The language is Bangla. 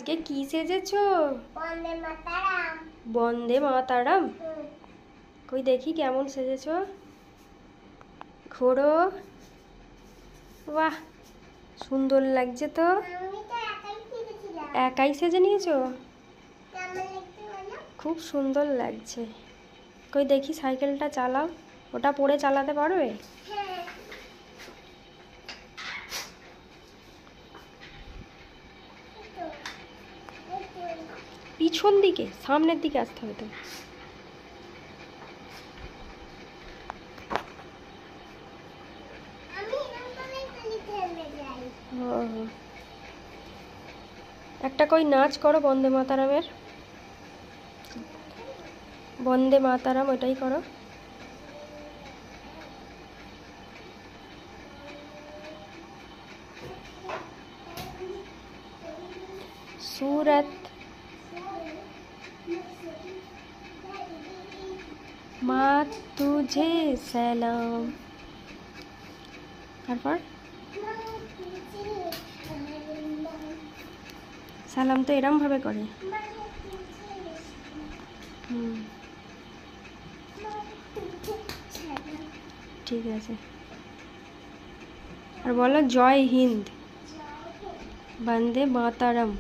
আজকে কি সেজেছো? বন্দে মাতারাম। কই দেখি কেমন সেজেছো। ঘোরো। বাহ, সুন্দর লাগছে তো। একাই সেজে নিয়েছো? খুব সুন্দর লাগছে। কই দেখি সাইকেলটা চালাও। ওটা পরে চালাতে পারবে? পিছন দিকে, সামনের দিকে আসতে হবে তো। একটা কই নাচ করো বন্দে মাতারামের। বন্দে মাতারাম ওটাই করো। सूरत माँ तुझे सलाम। তারপর সালাম তো এরম ভাবে করে। ঠিক আছে। আর বলো জয় হিন্দ, বন্দে মাতারাম।